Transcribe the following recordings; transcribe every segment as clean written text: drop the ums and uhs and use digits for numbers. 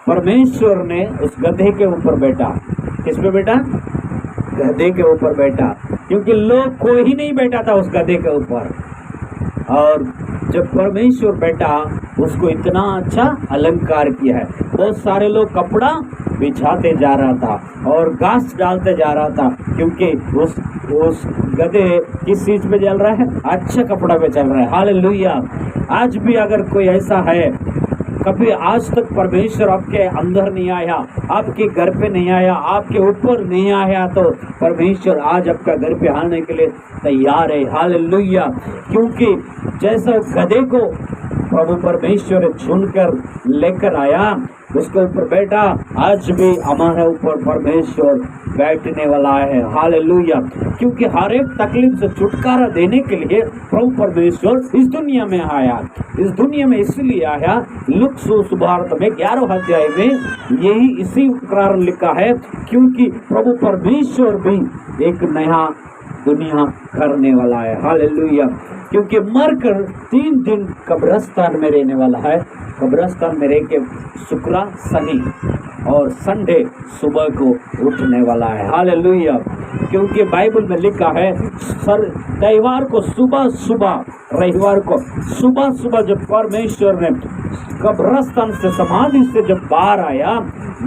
परमेश्वर ने उस गधे के ऊपर बैठा। किस पे बैठा? गधे के ऊपर बैठा, क्योंकि लोग कोई नहीं बैठा था उस गधे के ऊपर। और जब परमेश्वर बैठा, उसको इतना अच्छा अलंकार किया है। बहुत सारे लोग कपड़ा बिछाते जा रहा था और घास डालते जा रहा था, क्योंकि उस गधे किस चीज पे चल रहा है? अच्छा कपड़ा पे चल रहा है। हालेलुया। आज भी अगर कोई ऐसा है, कभी आज तक परमेश्वर आपके अंदर नहीं आया, आपके घर पे नहीं आया, आपके ऊपर नहीं आया, तो परमेश्वर आज आपका घर पे आने के लिए तैयार है। हालेलुया। क्योंकि जैसा गधे को प्रभु परमेश्वर चुनकर लेकर आया, उसके ऊपर बैठा, आज भी हमारे ऊपर परमेश्वर बैठने वाला है। हालेलुया। क्योंकि हर एक तकलीफ से छुटकारा देने के लिए प्रभु परमेश्वर इस दुनिया में आया। इस दुनिया में इसलिए आया, लूका सुसमाचार में 11 अध्याय में यही इसी कारण लिखा है, क्योंकि प्रभु परमेश्वर भी एक नया दुनिया करने वाला है। हालेलुया। क्योंकि मरकर 3 दिन कब्रिस्तान में रहने वाला है। कब्रिस्तान में रह के शुक्र, शनि और संडे सुबह को उठने वाला है। हालेलुया। क्योंकि बाइबल में लिखा है, त्योहार को सुबह सुबह, रविवार को सुबह सुबह जब परमेश्वर ने कब्रिस्तान से, समाधि से जब बाहर आया,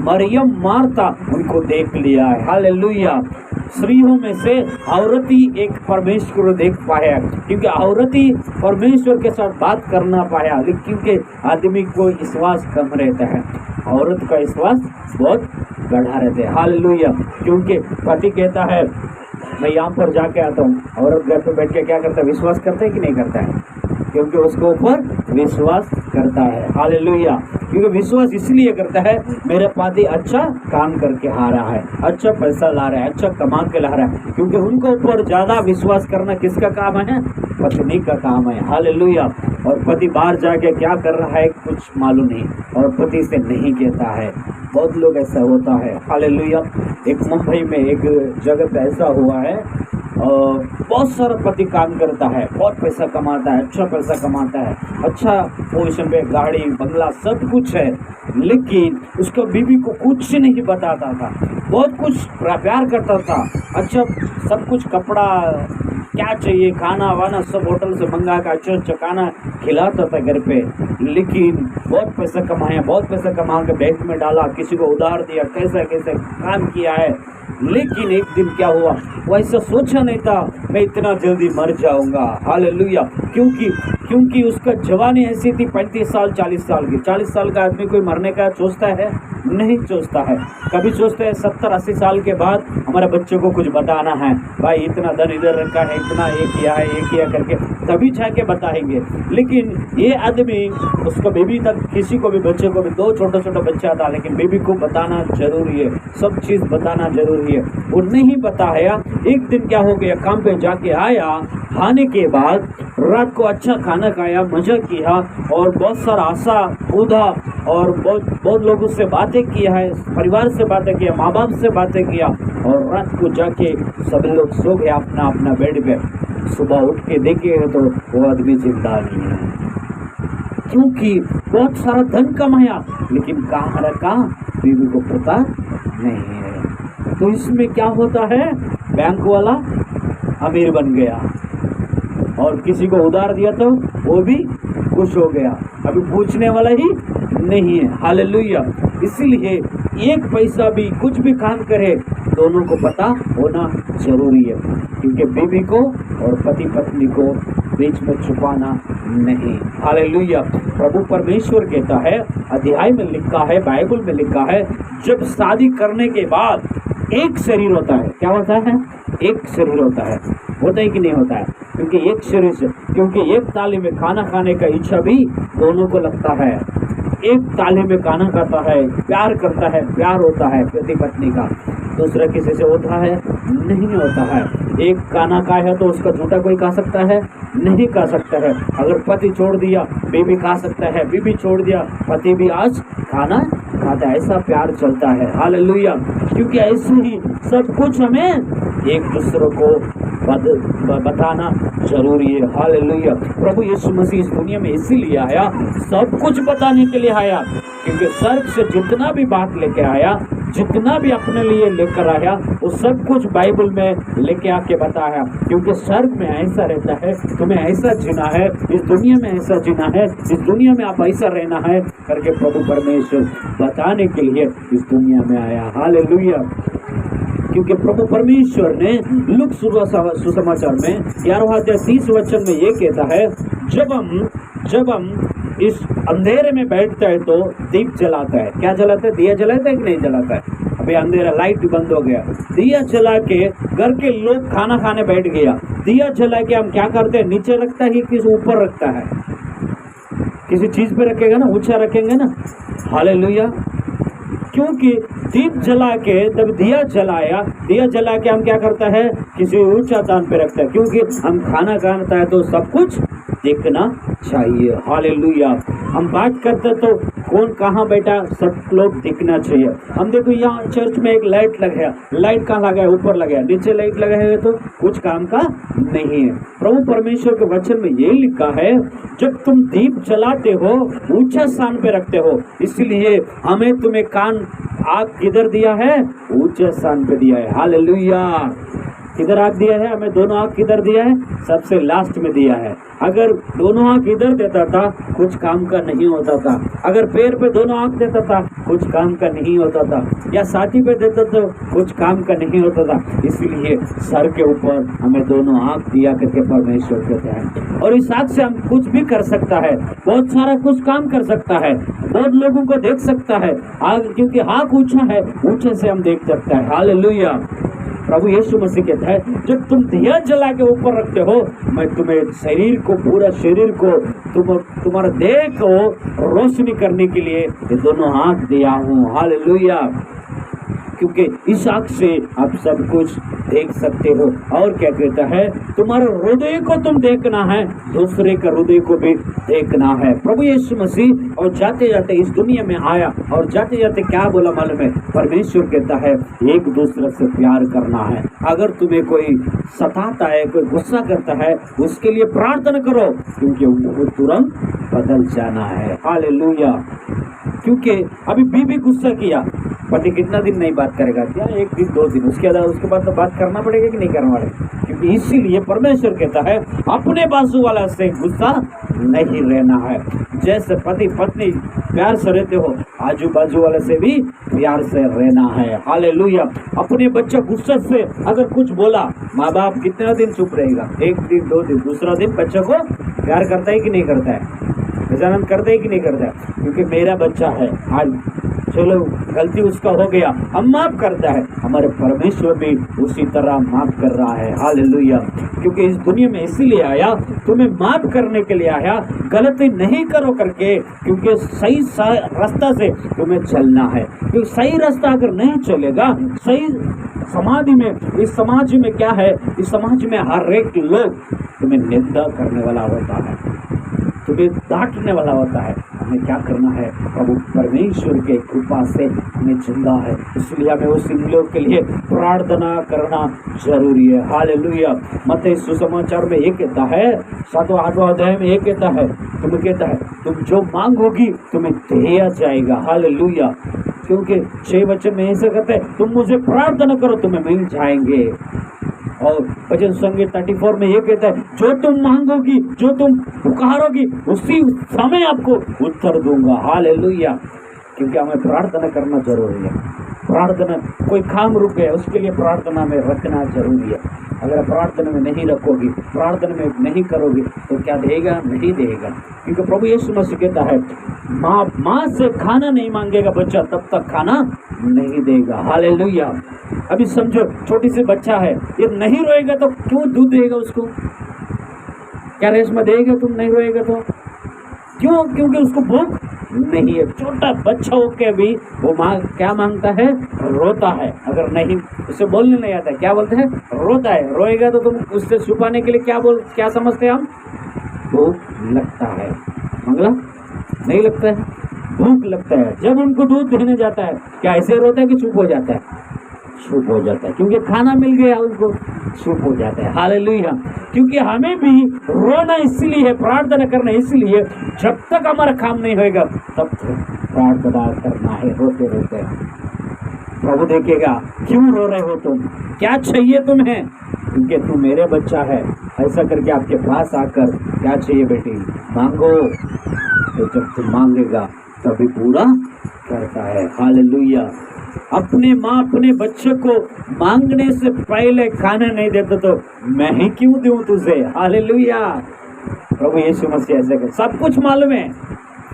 मरियम मार्था उनको देख लिया है। हालेलुया। स्त्रियों में से औरत ही एक परमेश्वर को देख पाया, क्योंकि औरत ही परमेश्वर के साथ बात करना पाया। क्योंकि आदमी को विश्वास कम रहता है, औरत का विश्वास बहुत बढ़ा रहता है। हालेलुया। क्योंकि पति कहता है मैं यहाँ पर जाके आता हूँ, औरत घर पे बैठ के क्या करता है? विश्वास करता है कि नहीं करता है? क्योंकि उसके ऊपर विश्वास करता है। हालेलुया। क्योंकि विश्वास इसलिए करता है, मेरा पति अच्छा काम करके आ रहा है, अच्छा पैसा ला रहा है, अच्छा कमा के ला रहा है। क्योंकि उनको ऊपर ज्यादा विश्वास करना किसका काम है? पत्नी का काम है। हालेलुया। और पति बाहर जाके क्या कर रहा है कुछ मालूम नहीं, और पति से नहीं कहता है। बहुत लोग ऐसा होता है। हालेलुया। एक मुंबई में एक जगह पे ऐसा हुआ है, बहुत सारा पति काम करता है, बहुत पैसा कमाता है, अच्छा पैसा कमाता है, अच्छा पोजीशन पे गाड़ी बंगला सब कुछ है, लेकिन उसका बीवी को कुछ नहीं बताता था। बहुत कुछ प्यार करता था, अच्छा सब कुछ, कपड़ा क्या चाहिए, खाना वाना सब होटल से मंगा कर अच्छा अच्छा खाना खिलाता था घर पे। लेकिन बहुत पैसा कमाया, बहुत पैसा कमा के बैंक में डाला, किसी को उधार दिया, कैसा कैसे काम किया है। लेकिन एक दिन क्या हुआ, वो ऐसा सोचा नहीं था मैं इतना जल्दी मर जाऊंगा। हालेलुया। क्योंकि उसका जवानी ऐसी थी 35 साल 40 साल की। 40 साल का आदमी कोई मरने का सोचता है? नहीं सोचता है। कभी सोचते हैं 70-80 साल के बाद हमारे बच्चों को कुछ बताना है, भाई इतना धन इधर रखा है, इतना ये किया है, ये किया करके तभी जाके बताएंगे। लेकिन ये आदमी, उसका बेबी तक, किसी को भी बच्चे को भी 2 छोटा छोटा बच्चा था, लेकिन बेबी को बताना जरूरी है, सब चीज़ बताना जरूरी है। वो नहीं बताया। एक दिन क्या हो गया, काम पे जाके आया, खाने के बाद रात को अच्छा खाना खाया, मजा किया और बहुत सारा आशा कूदा और बहुत लोगों से बातें किया है, परिवार से बातें किया, माँ बाप से बातें किया, और रात को जाके सब लोग सो गए अपना अपना बेड पे। सुबह उठ के देखे तो वो आदमी जिंदा नहीं है, क्योंकि बहुत सारा धन कमाया, लेकिन कहाँ रखा बीवी को पता नहीं है। तो इसमें क्या होता है, बैंक वाला अमीर बन गया और किसी को उधार दिया तो वो भी खुश हो गया, अभी पूछने वाला ही नहीं है। हालेलुया। इसीलिए एक पैसा भी कुछ भी काम करे, दोनों को पता होना जरूरी है, क्योंकि बीवी को और पति पत्नी को बीच में छुपाना नहीं। हालेलुया। प्रभु परमेश्वर कहता है, अध्याय में लिखा है, बाइबल में लिखा है, जब शादी करने के बाद एक शरीर होता है। क्या होता है? एक शरीर होता है। होता है कि नहीं होता है? क्योंकि एक शरीर से, क्योंकि एक थाली में खाना खाने का इच्छा भी दोनों को लगता है। एक थाली में खाना खाता है, प्यार करता है, प्यार होता है पति पत्नी का। दूसरा किसी से होता है? नहीं होता है। एक खाना खाया तो उसका झूठा कोई खा सकता है? नहीं खा सकता है। अगर पति छोड़ दिया बीवी खा सकता है, बीवी छोड़ दिया पति भी आज खाना खाता है। ऐसा प्यार चलता है। हालेलुया। क्योंकि ऐसे ही सब कुछ हमें एक दूसरे को बताना जरूरी है। हालेलुया। प्रभु यीशु मसीह इस दुनिया में इसीलिए आया, सब कुछ बताने के लिए आया, क्योंकि स्वर्ग से जितना भी बात लेके आया, जितना भी अपने लिए लेकर आया, वो सब कुछ बाइबल में लेके आके बताया। क्योंकि स्वर्ग में ऐसा रहता है, तुम्हें ऐसा जीना है, इस दुनिया में ऐसा जीना है, इस दुनिया में आप ऐसा रहना है करके प्रभु परमेश्वर बताने के लिए इस दुनिया में आया। हालेलुया। क्योंकि प्रभु परमेश्वर ने लूक सुसमाचार में 11वां अध्याय 30 वचन में ये कहता है, जब हम इस अंधेरे में बैठता है तो दीप जलाता है। क्या जलाता है? दिया जलाता है कि नहीं जलाता है? अभी अंधेरा, लाइट बंद हो गया, दिया जला के घर के लोग खाना खाने बैठ गया, दिया जला के हम क्या करते हैं? नीचे रखता है कि किसी ऊपर रखता है? किसी चीज पे रखेगा ना, ऊंचा रखेंगे ना। हालेलुया। क्योंकि दीप जला के, तब दिया जलाया, दिया जला के हम क्या करता है? किसी ऊंचा स्थान पे रखता है, क्योंकि हम खाना खाता है तो सब कुछ देखना चाहिए। हालेलुया। हम बात करते तो कौन कहाँ बैठा, सब लोग दिखना चाहिए। हम देखो यहाँ चर्च में एक लाइट लगा, लाइट कहाँ लगा है? ऊपर लगा है। नीचे लाइट लगा है तो कुछ काम का नहीं है। प्रभु परमेश्वर के वचन में ये लिखा है, जब तुम दीप जलाते हो ऊंचा स्थान पे रखते हो, इसलिए हमें तुम्हें कान आग किधर दिया है? ऊंचे स्थान पे दिया है। हालेलुया। किधर आग दिया है? हमें दोनों आग किधर दिया है? सबसे लास्ट में दिया है। अगर दोनों आंख इधर देता था कुछ काम का नहीं होता था, अगर पैर पे दोनों आंख देता था कुछ काम का नहीं होता था, या छाती पे देता तो कुछ काम का नहीं होता था। इसीलिए सर के ऊपर हमें दोनों आंख दिया करके परमेश्वर कहते हैं, और इस आंख से हम कुछ भी कर सकता है, बहुत सारा कुछ काम कर सकता है, बहुत लोगों को देख सकता है। आग, क्योंकि आंख ऊंचा है, ऊंचे से हम देख सकता है। हालेलुया। प्रभु यीशु मसीह कहता है, जब तुम दिया जला के ऊपर रखते हो, मैं तुम्हें शरीर को, पूरा शरीर को, तुम्हारा देह को रोशनी करने के लिए ये दोनों हाथ दिया हूँ। हालेलुया। क्योंकि इस आँख से आप सब कुछ देख सकते हो। और क्या कहता है? तुम्हारे हृदय को तुम देखना है, दूसरे का हृदय को भी देखना है। प्रभु यीशु मसीह और जाते जाते इस दुनिया में आया, और जाते जाते क्या बोला मालूम है? परमेश्वर कहता है एक दूसरे से प्यार करना है। अगर तुम्हें कोई सताता है, कोई गुस्सा करता है, उसके लिए प्रार्थना करो, क्योंकि वो तुरंत बदल जाना है। हालेलुया। क्योंकि अभी बीबी गुस्सा किया, पति कितना दिन नहीं बात करेगा? क्या एक दिन, 2 दिन, उसके बाद तो बात करना पड़ेगा कि नहीं करना पड़ेगा? क्योंकि इसीलिए परमेश्वर कहता है अपने बाजू वाला से गुस्सा नहीं रहना है। जैसे पति पत्नी प्यार से रहते हो, आजू बाजू वाले से भी प्यार से रहना है। हालेलुया। अपने बच्चा गुस्से से अगर कुछ बोला, माँ बाप कितना दिन चुप रहेगा? 1 दिन, 2 दिन, दूसरा दिन बच्चे को प्यार करता है कि नहीं करता है? गजानन करते है कि नहीं करता है? क्योंकि मेरा बच्चा है, आज चलो गलती उसका हो गया, हम माफ करता है। हमारे परमेश्वर भी उसी तरह माफ कर रहा है। हालेलुया। क्योंकि इस दुनिया में इसीलिए आया, तुम्हें माफ करने के लिए आया, गलती नहीं करो करके, क्योंकि सही रास्ता से तुम्हें चलना है। क्योंकि सही रास्ता अगर नहीं चलेगा, सही समाधि में, इस समाज में क्या है? इस समाज में हर एक लोग तुम्हें निंदा करने वाला होता है, तुम्हें डांटने वाला होता है। हमें क्या करना है? प्रभु परमेश्वर के कृपा से हमें जिंदा है, इसलिए हमें उस लोग के लिए प्रार्थना करना जरूरी है। हालेलुया। मत्ती सुसमाचार में ये कहता है, 7वां 8वां अध्याय में ये कहता है, तुम्हें कहता है तुम जो मांगोगी तुम्हें दिया जाएगा। हालेलुया। क्योंकि 6 वचन में ऐसे कहते हैं, तुम मुझे प्रार्थना करो तुम्हें मिल जाएंगे। और भजन संगीत 34 में ये कहता है, जो तुम मांगोगी, जो तुम पुकारोगी, उसी समय आपको उत्तर दूंगा। हालेलुया। क्योंकि हमें प्रार्थना करना जरूरी है। प्रार्थना, कोई काम रुक गया उसके लिए प्रार्थना में रखना जरूरी है। अगर प्रार्थना में नहीं रखोगी, प्रार्थना में नहीं करोगी, तो क्या देगा? नहीं देगा। क्योंकि प्रभु यीशु मसीह कहता है, माँ से खाना नहीं मांगेगा बच्चा, तब तक खाना नहीं देगा। हालेलुया। अभी समझो, छोटी सी बच्चा है, ये नहीं रोएगा तो क्यों दूध देगा उसको? क्या रेशमा देगा? तुम नहीं रोएगा तो क्यों? क्योंकि उसको भूख नहीं है। छोटा बच्चा होके भी वो क्या मांगता है? रोता है। अगर नहीं, उसे बोलने नहीं आता है, क्या बोलते हैं? रोता है। रोएगा तो तुम उससे छुपाने के लिए क्या समझते हैं हम? भूख लगता है। मंगला नहीं लगता है, भूख लगता है। जब उनको दूध देने जाता है, क्या ऐसे रोता है कि चुप हो जाता है? चुप हो जाता है, क्योंकि खाना मिल गया उनको, चुप हो जाता है। हालेलुया। क्योंकि हमें भी रोना इसलिए, प्रार्थना करना इसलिए, जब तक हमारा काम नहीं होएगा तब तक प्रार्थना करना है, रोते रोते। प्रभु देखेगा क्यों रो रहे हो तुम, क्या चाहिए तुम्हें, क्योंकि तू मेरे बच्चा है। ऐसा करके आपके पास आकर क्या चाहिए बेटी मांगो, तो जब तुम मांगेगा तभी पूरा करता है। हालेलुया। अपने माँ अपने बच्चे को मांगने से पहले खाना नहीं देता तो मैं ही क्यों दूं तुझे। हालेलुया। प्रभु यीशु मसीह ऐसे कर, सब कुछ मालूम है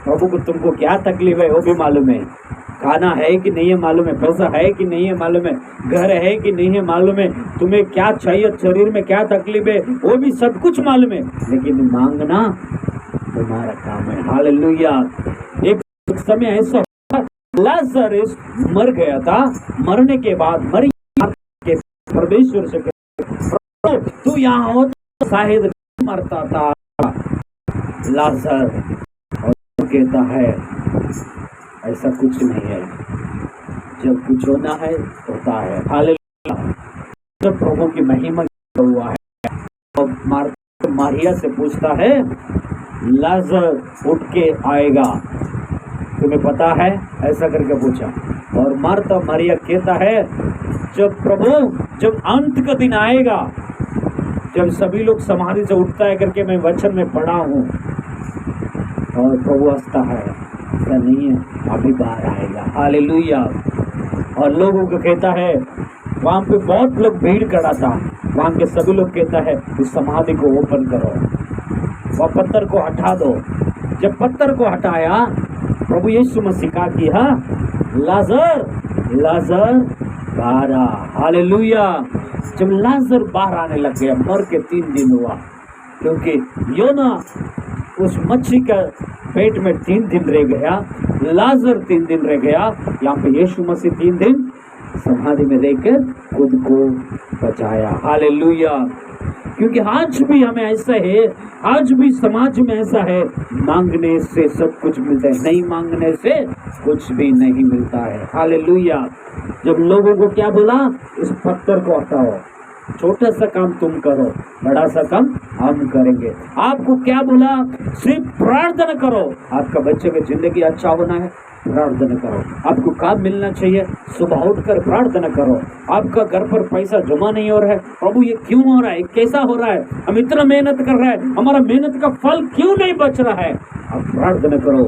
प्रभु को, तुमको क्या तकलीफ है वो भी मालूम है, खाना है कि नहीं है मालूम है, पैसा है कि नहीं है मालूम है, घर है कि नहीं है मालूम है, तुम्हें क्या चाहिए, शरीर में क्या तकलीफ है वो भी सब कुछ मालूम है, लेकिन मांगना तुम्हारा काम है। हालेलुया। एक समय ऐसा लाजरस मर गया था, मरने के बाद मरियम के परमेश्वर से तू यहाँ हो तो शायद मरता था लाजर, और कहता है ऐसा कुछ नहीं है, जब कुछ होना है होता है। हालेलुया। तो प्रभु की महिमा हुआ है। और मारिया से पूछता है लाजर उठ के आएगा, तुम्हें पता है, ऐसा करके पूछा। और मार्था मरिया कहता है जब प्रभु, जब अंत का दिन आएगा, जब सभी लोग समाधि से उठता है करके मैं वचन में पढ़ा हूँ, और प्रभु हंसता है, ऐसा नहीं है, अभी बाहर आएगा। हालेलुया। और लोगों को कहता है, वहाँ पे बहुत लोग भीड़ खड़ा था, वहाँ के सभी लोग कहता है इस समाधि को ओपन करो, वह पत्थर को हटा दो। जब पत्थर को हटाया, प्रभु यीशु मसीह का किया लाजर लाजर बाहर आ। हालेलुया। जब लाजर बाहर आने लग गया, मर के 3 दिन हुआ, क्योंकि योना उस मच्छी का पेट में 3 दिन रह गया, लाजर 3 दिन रह गया, यहाँ पे यीशु मसीह 3 दिन समाधि में रहकर खुद को बचाया। हालेलुया। क्योंकि आज भी हमें ऐसा है, आज भी समाज में ऐसा है, मांगने से सब कुछ मिलता है, नहीं मांगने से कुछ भी नहीं मिलता है। हालेलुया। जब लोगों को क्या बोला, इस पत्थर को हटाओ, छोटा सा काम तुम करो, बड़ा सा काम हम करेंगे। आपको क्या बोला, सिर्फ प्रार्थना करो, आपका बच्चे की जिंदगी अच्छा होना है, प्रार्थना करो। आपको काम मिलना चाहिए, सुबह उठकर प्रार्थना करो। आपका घर पर पैसा जमा नहीं हो रहा है, प्रभु ये क्यों हो रहा है, कैसा हो रहा है, हम इतना मेहनत कर रहे हैं, हमारा मेहनत का फल क्यों नहीं बच रहा है, आप प्रार्थना करो,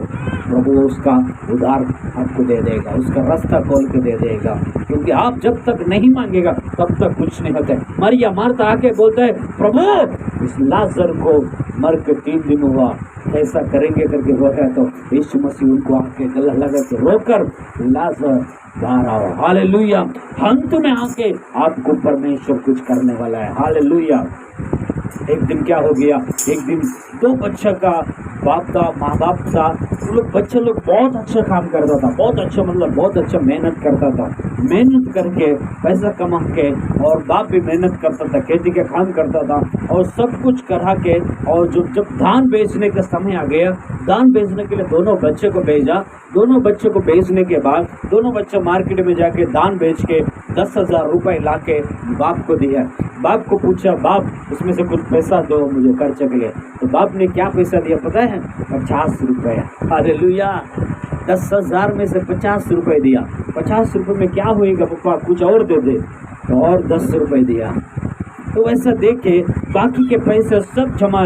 प्रभु उसका उधार आपको दे देगा, उसका रास्ता खोल के दे देगा। क्योंकि आप जब तक नहीं मांगेगा तब तक कुछ नहीं होता है। मरिया मार्था आके बोलता है, प्रभु इस लाजर को मर के 3 दिन हुआ, ऐसा करेंगे करके रो है, तो यीशु मसीह उनको आके गला लगा के रोकर लाजर बाहर आओ। हालेलुया। अंत में आके आपको परमेश्वर कुछ करने वाला है। हालेलुया। एक दिन क्या हो गया, एक दिन 2 बच्चा का बाप था, माँ बाप था, लोग बच्चे लोग बहुत अच्छा काम करता था, बहुत अच्छा, मतलब बहुत अच्छा मेहनत करता था, मेहनत करके पैसा कमा के, और बाप भी मेहनत करता था, खेती का काम करता था, और सब कुछ करा के, और जब धान बेचने का समय आ गया, धान बेचने के लिए दोनों बच्चे को भेजा। दोनों बच्चे को बेचने के बाद दोनों बच्चे मार्केट में जाके धान बेच के 10,000 रुपये ला के बाप को दिया। बाप को पूछा, बाप इसमें से कुछ पैसा दो मुझे खर्चे के लिए। तो बाप ने क्या पैसा दिया पता है, 50 रुपये। हालेलुया। 10,000 में से 50 रुपये दिया। 50 रुपये में क्या होएगा पापा, कुछ और दे दे, तो और 10 रुपये दिया। तो ऐसा देखे बाकी के पैसे सब जमा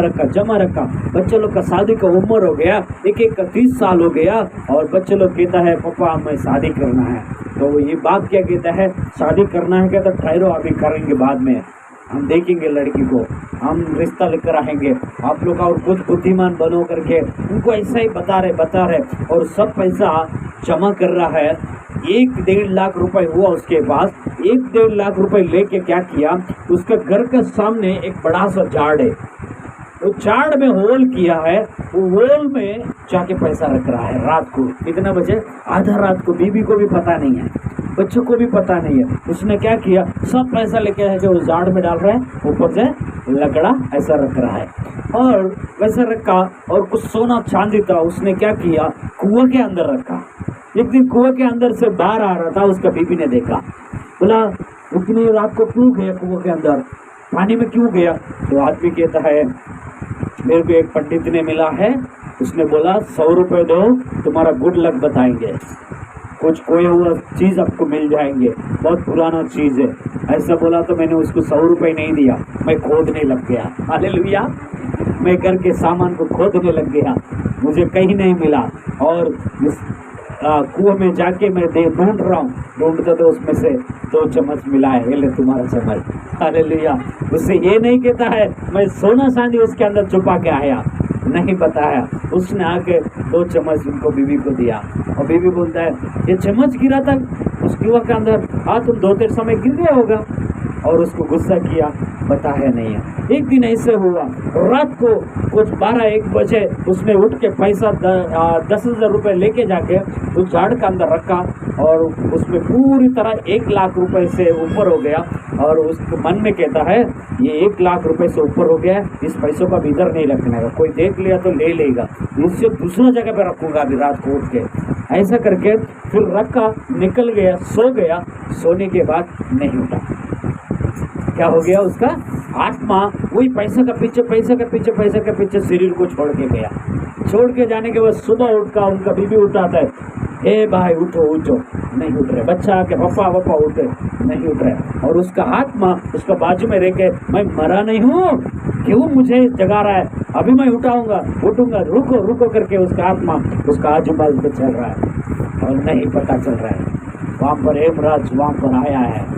रखा। बच्चे लोग का शादी का उम्र हो गया, एक का 30 साल हो गया, और बच्चे लोग कहता है पापा हमें शादी करना है। तो ये बाप क्या कहता है, शादी करना है क्या, तो ठहरो अभी करेंगे, बाद में हम देखेंगे लड़की को, हम रिश्ता लेकर आएंगे, आप लोग और कुछ बुद्धिमान बनो करके उनको ऐसा ही बता रहे, और सब पैसा जमा कर रहा है। 1-1.5 लाख रुपए हुआ उसके पास। 1-1.5 लाख रुपए लेके क्या किया, उसके घर के सामने एक बड़ा सा झाड़ है, वो झाड़ में होल किया है, वो होल में जाके पैसा रख रहा है। रात को कितना बजे, आधा रात को, बीबी को भी पता नहीं है, बच्चों को भी पता नहीं है। उसने क्या किया, सब पैसा लेके आके उस झाड़ में डाल रहा है, ऊपर से लकड़ा ऐसा रख रहा है, और वैसा रखा, और कुछ सोना चांदी था, उसने क्या किया, कुआं के अंदर रखा। एक दिन कुएं के अंदर से बाहर आ रहा था, उसका बीबी ने देखा, बोला इतनी रात को क्यों गया कुएं के अंदर, पानी में क्यों गया? तो आदमी कहता है मेरे को एक पंडित ने मिला है, उसने बोला 100 रुपए दो, तुम्हारा गुड लक बताएंगे, कुछ खोया हुआ चीज आपको मिल जाएंगे, बहुत पुराना चीज है। ऐसा बोला तो मैंने उसको 100 रुपए नहीं दिया, मैं खोदने लग गया। हालेलुया। मैं घर के सामान को खोदने लग गया, मुझे कहीं नहीं मिला, और इस कुएं में जाके मैं ढूंढ रहा हूँ, ढूंढता तो उसमें से 2 चम्मच मिला है, ले तुम्हारा चम्मच। हालेलुया। उससे ये नहीं कहता है मैं सोना चांदी उसके अंदर छुपा के आया, नहीं बताया, उसने आके 2 चम्मच उनको बीवी को दिया, और बीवी बोलता है ये चम्मच गिरा था उस कुआं के अंदर, हाँ तुम 2-3 समय गिर गया होगा, और उसको गुस्सा किया, बताया नहीं है। एक दिन ऐसे हुआ, रात को कुछ 12-1 बजे उसने उठ के पैसा 10,000 रुपये लेके जाके उस झाड़ के अंदर रखा, और उसमें पूरी तरह 1 लाख रुपए से ऊपर हो गया, और उसके मन में कहता है ये 1 लाख रुपए से ऊपर हो गया, इस पैसों का भी इधर नहीं रखने का, कोई देख लिया तो ले लेगा, इससे दूसरा जगह पे रखूंगा अभी रात को उठ के। ऐसा करके फिर रखा, निकल गया, सो गया, सोने के बाद नहीं उठा। क्या हो गया? उसका आत्मा वही पैसे के पीछे शरीर को छोड़ के गया। छोड़ के जाने के बाद सुबह उठकर उनका बीबी उठाता है, हे भाई उठो उठो, नहीं उठ रहे, बच्चा आके पप्पा उठे, नहीं उठ रहे, और उसका आत्मा उसका बाजू में रह के मैं मरा नहीं हूँ, क्यों मुझे जगा रहा है, अभी मैं उठूंगा, रुको रुको करके उसका आत्मा उसका आजू बाजू पे चल रहा है, और नहीं पता चल रहा है। वहाँ पर हेमराज वहाँ पर आया है,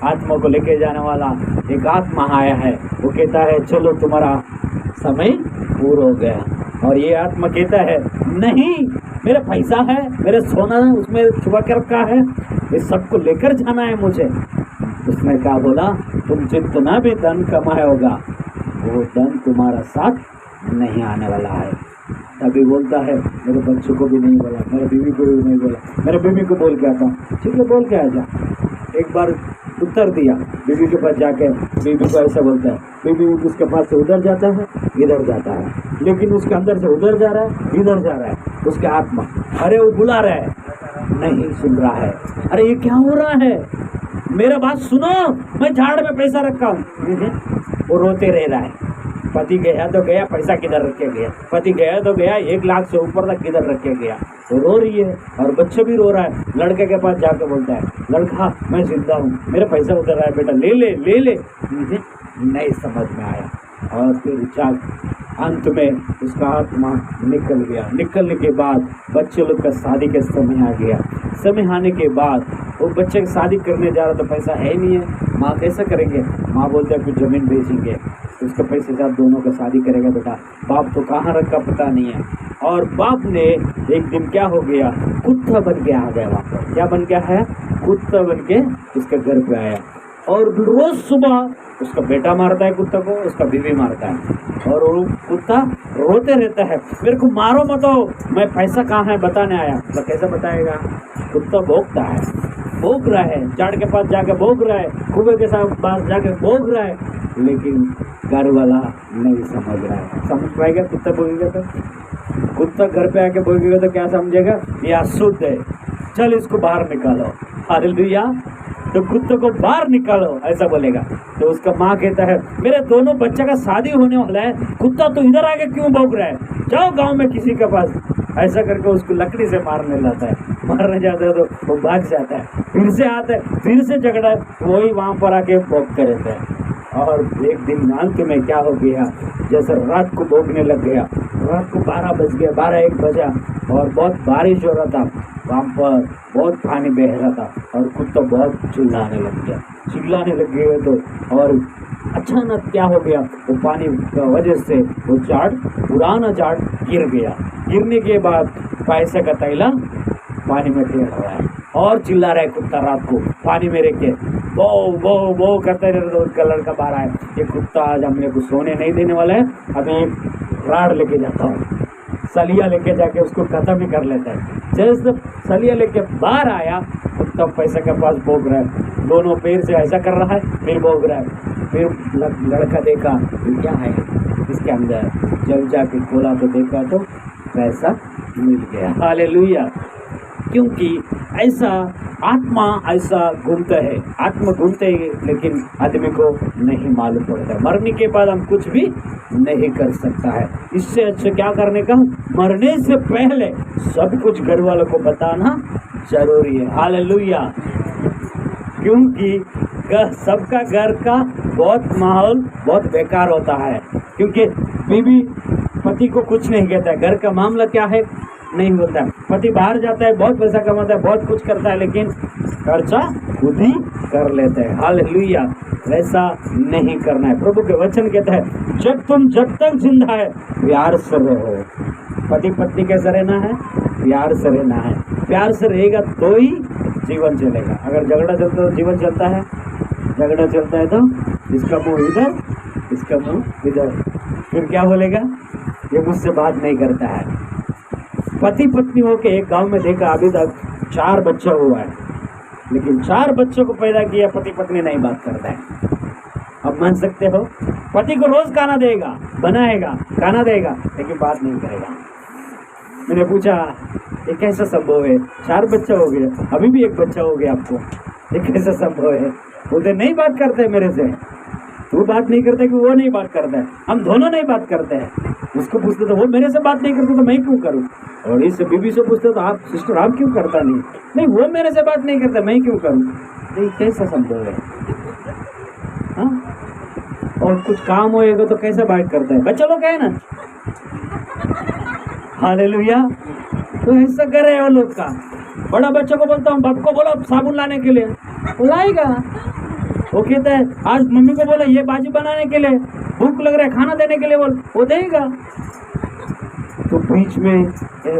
आत्मा को लेके जाने वाला एक आत्मा आया है, वो कहता है चलो तुम्हारा समय पूरा हो गया, और ये आत्मा कहता है नहीं, मेरा पैसा है, मेरे सोना उसमें छुपा के रखा है, इस सबको लेकर जाना है मुझे। उसने क्या बोला, तुम जितना भी धन कमाया होगा वो धन तुम्हारा साथ नहीं आने वाला है। तभी बोलता है मेरे बच्चों को भी नहीं बोला, मेरे बीवी को भी नहीं बोला, मेरे बीवी को बोल के आता हूँ, ठीक है बोल के आ जा। एक बार उत्तर दिया, बीवी के पास जाके बीवी को ऐसा बोलता है, बीवी उसके पास से उधर जाता है इधर जाता है, लेकिन उसके अंदर से उधर जा रहा है इधर जा रहा है, उसके आत्मा, अरे वो बुला रहा है, नहीं सुन रहा है, अरे ये क्या हो रहा है, मेरा बात सुनो, मैं झाड़ में पैसा रखा हूँ। वो रोते रह रहा है, पति गया तो गया, पैसा किधर रख के गया, पति गया तो गया, 1 लाख से ऊपर तक किधर रख के गया। वो रो रही है और बच्चा भी रो रहा है, लड़के के पास जाकर बोलता है, लड़का मैं जिंदा हूँ, मेरा पैसा उधर रहा है, बेटा ले ले ले ले। नहीं समझ में आया, और फिर जाग अंत में उसका आत्मा निकल गया। निकलने के बाद बच्चे लोग का शादी का समय आ गया। समय आने के बाद वो बच्चे की शादी करने जा रहा, तो पैसा है नहीं है, माँ कैसा करेंगे, माँ बोलते हैं कुछ ज़मीन बेचेंगे, उसके पैसे से आप दोनों का शादी करेगा बेटा। बाप तो कहाँ रखा पता नहीं है, और बाप ने एक दिन क्या हो गया, कुत्ता बन के आ गया वहाँ पर। क्या बन गया है? कुत्ता बन के उसके घर पे आया, और रोज सुबह उसका बेटा मारता है कुत्ता को, उसका बीवी मारता है, और वो कुत्ता रोते रहता है, मेरे को मारो मत, मैं पैसा कहाँ है बताने आया। तो कैसे बताएगा? कुत्ता भौंकता है, भौंक रहा है, झाड़ के पास जाके भौंक रहा है, कुएं के साथ पास जाके भौंक रहा है, लेकिन घर वाला नहीं समझ रहा है। समझ पाएगा? कुत्ता भौंकेगा तो, कुत्ता घर पे आके भौंकेगा तो क्या समझेगा, ये अशुद्ध है, चल इसको बाहर निकालो। हालेलुया। तो कुत्ते को बाहर निकालो ऐसा बोलेगा। तो उसका माँ कहता है मेरे दोनों बच्चा का शादी होने वाला है, कुत्ता तो इधर आके क्यों भौंक रहा है, जाओ गांव में किसी के पास। ऐसा करके उसको लकड़ी से मारने जाता है, मारने जाता है तो वो भाग जाता है, फिर से आता है, फिर से झगड़ा, वही वहाँ पर आके भौंकते रहता है। और एक दिन अंत में क्या हो गया, जैसे रात को भौंकने लग गया, रात को 12 बज गया, 12-1 बजा, और बहुत बारिश हो रहा था, वहाँ पर बहुत पानी बह रहा था, और कुत्ता बहुत चिल्लाने लग गया तो, और अचानक क्या हो गया, वो पानी की वजह से वो झाड़, पुराना झाड़ गिर गया। गिरने के बाद पैसे का तैला पानी में गिर रहा है, और चिल्ला रहा है कुत्ता रात को पानी में रह के, वो वो वो करते रहते। उसका लड़का बाहर आया, ये कुत्ता आज हमने को सोने नहीं देने वाला है, अभी एक राड लेके जाता हूँ, सलिया लेके जाके उसको खत्म ही कर लेता है। जैसे सलिया लेके बाहर आया, कुत्ता पैसे के पास भौंक रहा है, दोनों पैर से ऐसा कर रहा है, फिर भौंक रहा है। फिर लड़का देखा ये क्या है इसके अंदर, जब जाके खोला तो देखा तो पैसा मिल गया। हालेलुया। क्योंकि ऐसा आत्मा ऐसा घूमता है, आत्मा घूमते है लेकिन आदमी को नहीं मालूम पड़ता है। मरने के बाद हम कुछ भी नहीं कर सकता है। इससे अच्छा क्या करने का, मरने से पहले सब कुछ घर वालों को बताना जरूरी है। हालेलुया। क्योंकि सबका घर का बहुत माहौल बहुत बेकार होता है, क्योंकि बीवी पति को कुछ नहीं कहता है, घर का मामला क्या है नहीं होता है। पति बाहर जाता है, बहुत पैसा कमाता है, बहुत कुछ करता है, लेकिन खर्चा खुद ही कर लेते हैं। हालेलुया। वैसा नहीं करना है। प्रभु के वचन कहता है जब तक जिंदा है प्यार से रहो। पति पत्नी कैसा रहना है, प्यार से रहना है। प्यार से रहेगा तो ही जीवन चलेगा। अगर झगड़ा चलता है तो जीवन चलता है, झगड़ा चलता है तो इसका मुंह इधर इसका मुंह इधर, फिर क्या बोलेगा, ये मुझसे बात नहीं करता है। पति पत्नी होके एक गांव में देखा अभी तक 4 बच्चा हुआ है, लेकिन 4 बच्चों को पैदा किया पति पत्नी नहीं बात करता है। अब मान सकते हो, पति को रोज खाना देगा, बनाएगा, खाना देगा, लेकिन बात नहीं करेगा। मैंने पूछा ये कैसा संभव है, 4 बच्चा हो गया, अभी भी 1 बच्चा हो गया आपको, ये कैसा संभव है? बोलते नहीं बात करते मेरे से। वो बात नहीं करते कि वो नहीं बात करता है, हम दोनों नहीं बात करते हैं। उसको पूछते तो वो मेरे से बात नहीं करते तो मैं क्यों करूं, और इस बीवी से पूछते तो आप सिस्टर आप क्यों करता नहीं वो मेरे से बात नहीं करता मैं क्यों करूं। ये कैसा संभव है? हाँ, और कुछ काम होएगा तो कैसा बात करता है, बच्चा लोग है ना। हालेलुया। तो ऐसा कर रहे हो लोग का। बड़ा बच्चा को बोलता हूँ बाप को बोलो साबुन लाने के लिए, वो लाएगा। वो कहता है आज मम्मी को बोला ये बाजी बनाने के लिए, भूख लग रहा है खाना देने के लिए, बोल वो देगा। तो बीच में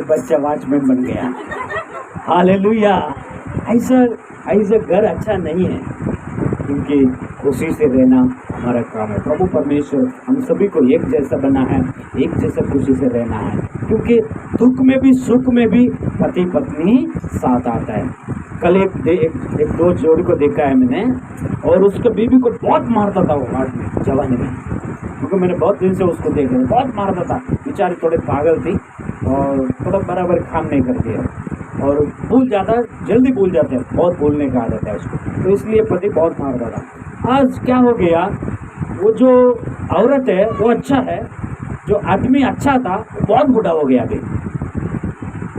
बच्चा वॉचमैन बन गया। हालेलुया। ऐसा घर अच्छा नहीं है, क्योंकि खुशी से रहना हमारा काम है। प्रभु परमेश्वर हम सभी को एक जैसा बना है, एक जैसा खुशी से रहना है, क्योंकि दुख में भी सुख में भी पति पत्नी साथ आता है। कल एक 2 जोड़ी को देखा है मैंने, और उसके बीवी को बहुत मारता था वो आदमी जवानी में, क्योंकि मैंने बहुत दिन से उसको देख रहा, बहुत मारता था। बेचारी थोड़े पागल थी और थोड़ा बराबर काम नहीं करती है, और भूल जाता, जल्दी भूल जाते हैं, बहुत भूलने का आदत है उसको, तो इसलिए पति बहुत मारता था। आज क्या हो गया, वो जो औरत है वो अच्छा है, जो आदमी अच्छा था वो बहुत बूढ़ा हो गया अभी,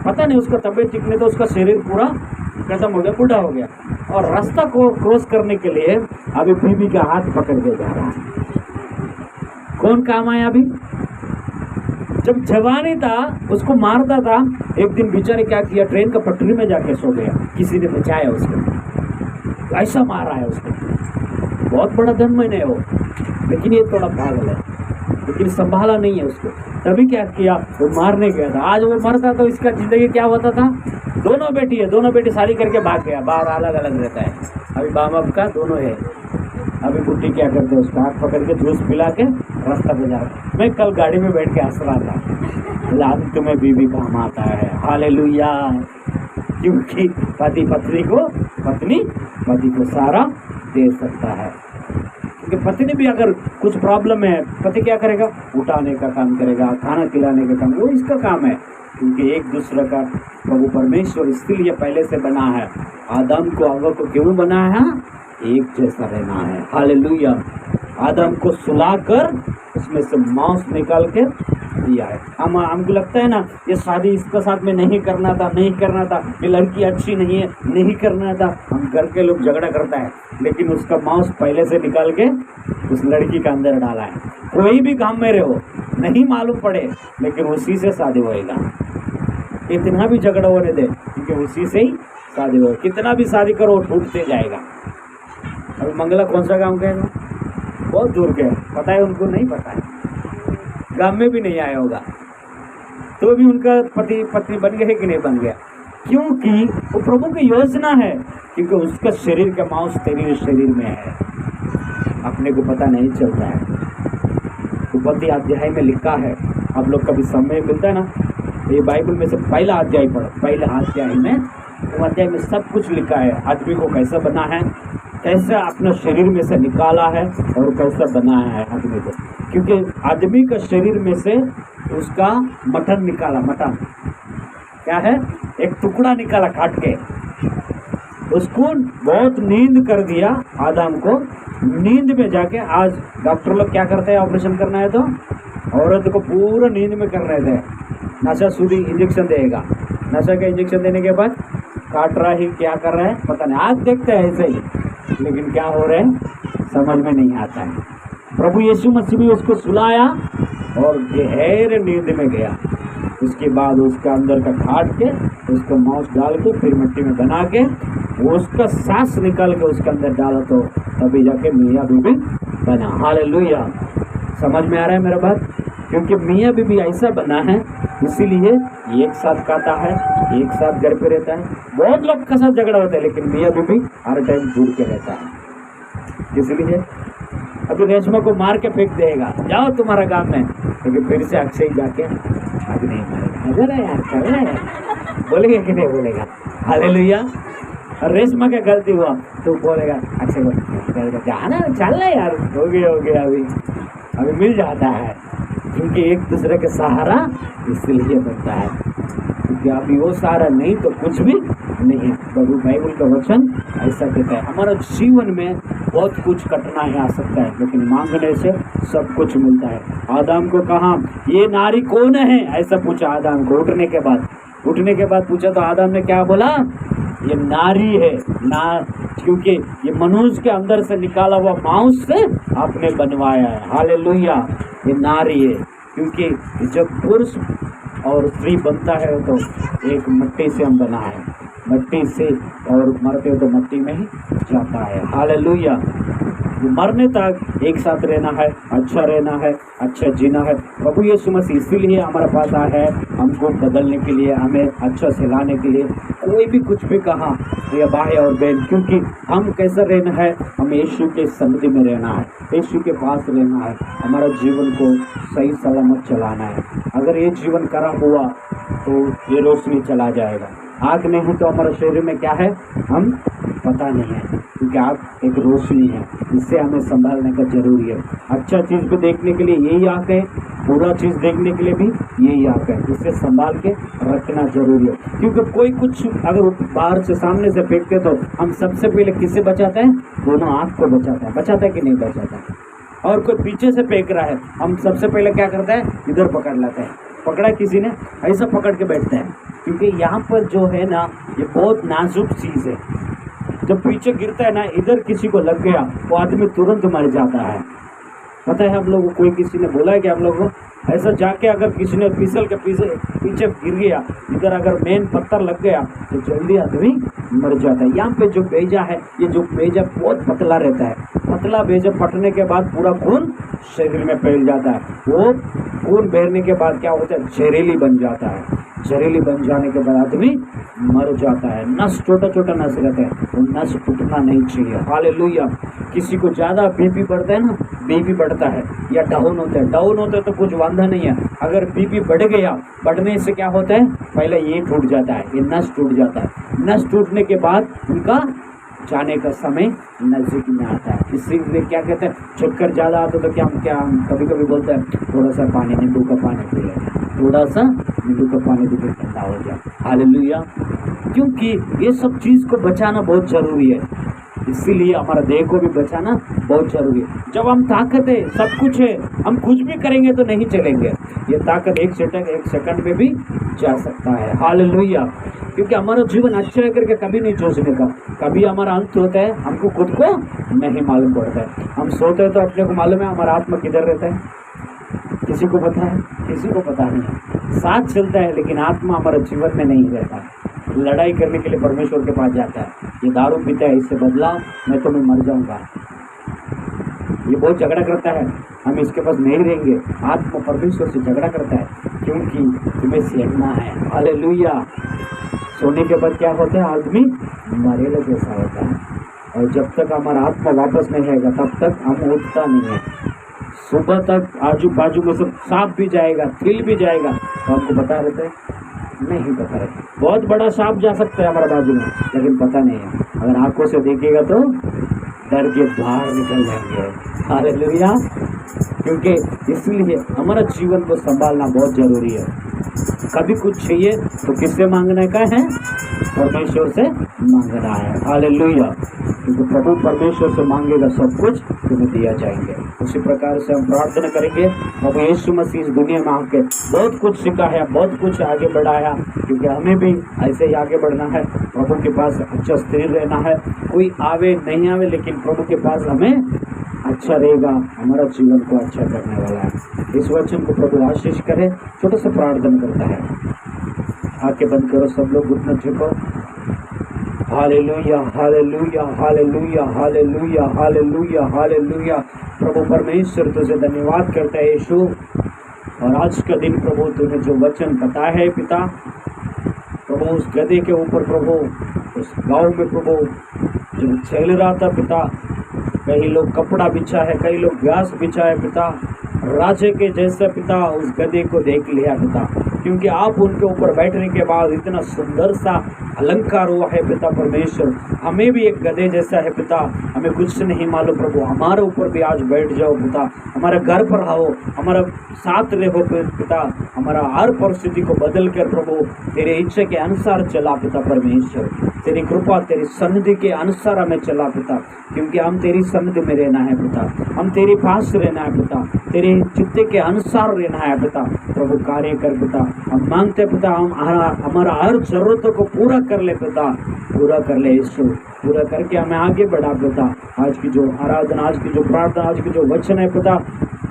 पता नहीं उसका तबीयत ठीक नहीं, तो उसका शरीर पूरा खत्म हो गया, बूढ़ा हो गया, और रास्ता को क्रॉस करने के लिए अभी बीवी का हाथ पकड़ के जा रहा है। कौन काम आया अभी? जब जवानी था उसको मारता था, एक दिन बेचारे क्या किया, ट्रेन का पटरी में जाके सो गया, किसी ने बचाया उसको, ऐसा मारा है उसको। बहुत बड़ा धनमय है वो, लेकिन ये थोड़ा पागल है, लेकिन संभाला नहीं है उसको। तभी क्या किया, वो मारने गया था। आज वो मरता तो इसका जिंदगी क्या होता था। दोनों बेटी शादी करके भाग गया, बाहर अलग अलग रहता है। अभी बाप बाप का दोनों है। अभी बुढ़ी क्या करते हैं, उसका हाथ पकड़ के जूस पिला के रास्ता पे जा रहा। मैं कल गाड़ी में बैठ के हंस रहा था, आज तुम्हें बीवी काम आता है। हालेलुया। क्योंकि पति को सारा दे सकता है, क्योंकि पत्नी भी अगर कुछ प्रॉब्लम है, पति क्या करेगा, उठाने का काम करेगा, खाना खिलाने का काम, वो इसका काम है। क्योंकि एक दूसरे का प्रभु परमेश्वर इसलिए पहले से बना है। आदम को हव्वा को क्यों बनाया है, एक जैसा रहना है। हालेलुया। आदम को सुलाकर उसमें से मांस निकाल के दिया है। हमको लगता है ना, ये शादी इसका साथ में नहीं करना था, ये लड़की अच्छी नहीं है, नहीं करना था। हम घर के लोग झगड़ा करता है, लेकिन उसका मांस पहले से निकाल के उस लड़की का अंदर डाला है। कोई भी काम में रहो, नहीं मालूम पड़े, लेकिन उसी से शादी होएगा। इतना भी झगड़ा होने दे, क्योंकि उसी से ही शादी होगा। कितना भी शादी करो टूटते जाएगा। अभी मंगला कौन सा गाँव का है, बहुत दूर के, पता है उनको, नहीं पता है, गाँव में भी नहीं आया होगा, तो भी उनका पति पत्नी बन गया है कि नहीं बन गया, क्योंकि वो प्रभु की योजना है। क्योंकि उसका शरीर का मांस तेरे शरीर में है, अपने को पता नहीं चलता है। उपपत्ति अध्याय में लिखा है, आप लोग कभी समय मिलता है ना, ये बाइबल में से पहला अध्याय पढ़ो। पहले अध्याय में, वो अध्याय में सब कुछ लिखा है, आदमी को कैसा बना है, कैसा अपना शरीर में से निकाला है, और कैसा बनाया है आदमी को। क्योंकि आदमी का शरीर में से उसका मटन निकाला, मटन क्या है, एक टुकड़ा निकाला काट के, उसको बहुत नींद कर दिया आदम को। नींद में जाके, आज डॉक्टर लोग क्या करते हैं, ऑपरेशन करना है तो औरत को पूरा नींद में कर रहे थे, नशा सूदी इंजेक्शन देगा, नशा का इंजेक्शन देने के बाद काट रहा है, क्या कर रहा है पता नहीं, आज देखते हैं ऐसे ही, लेकिन क्या हो रहा है समझ में नहीं आता है। प्रभु यीशु मसीह भी उसको सुलाया और गहरे नींद में गया। उसके बाद उसका अंदर का काट के, उसका मांस डाल के, फिर मिट्टी में बना के, वो उसका सांस निकाल के उसके अंदर डाला, तो तभी जाके मियाँ बीबी बना। हालेलुया। समझ में आ रहा है मेरा बात? क्योंकि मियाँ बीबी ऐसा बना है, इसीलिए एक साथ खाता है, एक साथ घर पे रहता है। बहुत लोग के साथ झगड़ा होता है, लेकिन मियाँ बीबी हर टाइम जुड़ के रहता है। इसलिए अभी रेशमा को मार के फेंक देगा, जाओ तुम्हारा काम है, लेकिन फिर से अक्षय जाके अभी नहीं मारेगा, अगर यार चल रहा है, बोलेगा कि नहीं बोलेगा? हालेलुया। रेशमा का गलती हुआ तो बोलेगा अक्षय को जाना, चल रहा है यार, हो गया अभी मिल जाता है, क्योंकि एक दूसरे के सहारा इसलिए बनता है, क्योंकि अभी वो सहारा नहीं तो कुछ भी नहीं। प्रभु बाइबल का वचन ऐसा कहता है। हमारा जीवन में बहुत कुछ कठिनाई आ सकता है, लेकिन मांगने से सब कुछ मिलता है। आदम को कहा ये नारी कौन है, ऐसा पूछा आदम को। उठने के बाद पूछा तो आदम ने क्या बोला, ये नारी है ना, क्योंकि ये मनुष्य के अंदर से निकाला हुआ मांस से आपने बनवाया है। हालेलुया। ये नारी है, क्योंकि जब पुरुष और स्त्री बनता है तो एक मिट्टी से हम बना है, मिट्टी से, और मरते हो तो मिट्टी में ही जाता है। हालेलुया। मरने तक एक साथ रहना है, अच्छा रहना है, अच्छा जीना है। प्रभु यीशु मसीह इसीलिए हमारे पास आया है, हमको बदलने के लिए, हमें अच्छा सिलाने के लिए। कोई भी कुछ भी कहा ये भाई और बहन, क्योंकि हम कैसा रहना है, हमें यीशु के सन्निधि में रहना है, यीशु के पास रहना है, हमारा जीवन को सही सलामत चलाना है। अगर ये जीवन खराब हुआ तो ये रोशनी चला जाएगा। आँख नहीं है तो हमारे शरीर में क्या है हम पता नहीं है, क्योंकि आँख एक रोशनी है, इससे हमें संभालने का जरूरी है। अच्छा चीज़ को देखने के लिए यही आँख है, बुरा चीज़ देखने के लिए भी यही आँख है, इससे संभाल के रखना जरूरी है। क्योंकि कोई कुछ अगर बाहर से सामने से फेंकते तो हम सबसे पहले किससे बचाते हैं, दोनों आँख को बचाता है कि नहीं बचाता है। और कोई पीछे से फेंक रहा है, हम सबसे पहले क्या करते हैं, इधर पकड़ लेते हैं। पकड़ा किसी ने, ऐसा पकड़ के बैठते हैं, क्योंकि यहाँ पर जो है ना, ये बहुत नाजुक चीज़ है। जब पीछे गिरता है ना, इधर किसी को लग गया वो आदमी तुरंत मर जाता है। पता है हम लोग को, कोई किसी ने बोला है कि हम लोग को ऐसा जाके अगर किसी ने फिसल के पीछे गिर गया, इधर अगर मेन पत्थर लग गया तो जल्दी आदमी मर जाता है। यहाँ पे जो बेजा है, ये जो बेजा बहुत पतला रहता है, पतला बेजा फटने के बाद पूरा खून शरीर में फैल जाता है। वो खून बहने के बाद क्या होता है, जहरीली बन जाता है। जहरीली बन जाने के बाद आदमी मर जाता है। नस छोटा छोटा नस रहता है, वो नस टूटना नहीं चाहिए। हालेलुया। किसी को ज़्यादा बीपी बढ़ता है ना, बीपी बढ़ता है या डाउन होता है तो कुछ वांधा नहीं है। अगर बीपी बढ़ गया, बढ़ने से क्या होता है, पहले ये टूट जाता है, ये नस टूट जाता है। नस टूटने के बाद उनका जाने का समय नज़दीक में आता है। इसीलिए क्या कहते हैं, चक्कर ज़्यादा आता तो क्या कभी कभी बोलते हैं थोड़ा सा पानी, नींबू का पानी पी ले, थोड़ा सा नींबू का पानी पी के ठंडा हो जाए। हालेलुया। क्योंकि ये सब चीज़ को बचाना बहुत ज़रूरी है, इसीलिए हमारा देह को भी बचाना बहुत जरूरी है। जब हम ताकत है, सब कुछ है, हम कुछ भी करेंगे तो नहीं चलेंगे। ये ताकत एक सेकंड में भी जा सकता है। हालेलुया। क्योंकि हमारा जीवन अच्छा है करके कभी नहीं सोचने का, कभी हमारा अंत होता है, हमको खुद को नहीं मालूम पड़ता है। हम सोते हैं तो अपने को मालूम है हमारा आत्मा किधर रहता है, किसी को पता है, किसी को पता नहीं है। साथ चलता है लेकिन आत्मा हमारे जीवन में नहीं रहता है। लड़ाई करने के लिए परमेश्वर के पास जाता है, ये दारू पीता है, इससे बदला मैं तो मर जाऊंगा, ये बहुत झगड़ा करता है, हम इसके पास नहीं रहेंगे। आत्मा परमेश्वर से झगड़ा करता है, क्योंकि तुम्हें सीखना है। हालेलुया। सोने के बाद क्या होता है, आदमी मरेला जैसा होता है, और जब तक हमारा आत्मा वापस नहीं आएगा तब तक हम उठता नहीं है। सुबह तक आजू बाजू में सब सांप भी जाएगा, तिल भी जाएगा, तो हमको बता रहते हैं नहीं पता रहता। बहुत बड़ा सांप जा सकता है हमारे बाजू में, लेकिन पता नहीं है। अगर आंखों से देखेगा तो डर के बाहर निकल जाएंगे। हालेलुया। क्योंकि इसलिए हमारा जीवन को संभालना बहुत जरूरी है। कभी कुछ चाहिए तो किससे मांगने का है? परमेश्वर से मांगना है। हालेलुया। क्योंकि प्रभु परमेश्वर से मांगेगा सब कुछ तुम्हें दिया जाएंगे। उसी प्रकार से हम प्रार्थना करेंगे, प्रभु यीशु मसीह इस दुनिया में आके बहुत कुछ सिखाया, बहुत कुछ आगे बढ़ाया, क्योंकि हमें भी ऐसे ही आगे बढ़ना है, प्रभु के पास अच्छा स्थिर रहना है। कोई आवे नहीं आवे, लेकिन प्रभु के पास हमें अच्छा रहेगा, हमारा जीवन को अच्छा करने वाला है। इस वचन को प्रभु आशीष करे। छोटा सा प्रार्थना करता है, आंखें बंद करो, सब लोग घुटने झुको। Hallelujah, hallelujah, hallelujah, hallelujah, hallelujah, hallelujah. प्रभु परमेश्वर तुझे धन्यवाद करता है यीशु। और आज का दिन प्रभु तूने जो वचन बताया है पिता, प्रभु उस गधे के ऊपर प्रभु, उस गांव में प्रभु जो चल रहा था पिता, कई लोग कपड़ा बिछा है, कई लोग घास बिछा है पिता, राजे के जैसा पिता उस गधे को देख लिया पिता, क्योंकि आप उनके ऊपर बैठने के बाद इतना सुंदर सा अलंकार हुआ है पिता परमेश्वर। हमें भी एक गधे जैसा है पिता, हमें कुछ नहीं मालूम प्रभु, हमारे ऊपर भी आज बैठ जाओ पिता, हमारे घर पर आओ, हमारा साथ रहो पिता, हमारा हर परिस्थिति को बदल कर प्रभु तेरे इच्छा के अनुसार चला पिता परमेश्वर, तेरी कृपा तेरी सन्निधि के अनुसार हमें चला पिता, क्योंकि हम तेरी सन्निधि में रहना है पिता, हम तेरे पास रहना है पिता, तेरे चित्ते के अनुसार रहना है पिता। प्रभु कार्य कर पिता, हम मांगते पिता, हम हमारा हर जरूरतों को पूरा कर ले पिता, पूरा कर ले यीशु, पूरा करके हमें आगे बढ़ा पिता। आज की जो आराधना, आज की जो प्रार्थना, आज की जो वचन है पिता,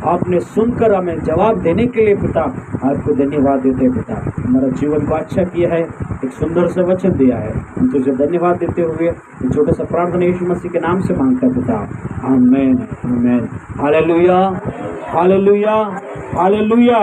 आपने सुनकर हमें जवाब देने के लिए पिता आपको धन्यवाद देते पिता। हमारा जीवन को अच्छा किया है, एक सुंदर सा वचन दिया है, हम तुझे धन्यवाद देते हुए छोटा सा प्रार्थना यीशु मसीह के नाम से मांगता पिता, आमीन, आमीन। Hallelujah, hallelujah, hallelujah.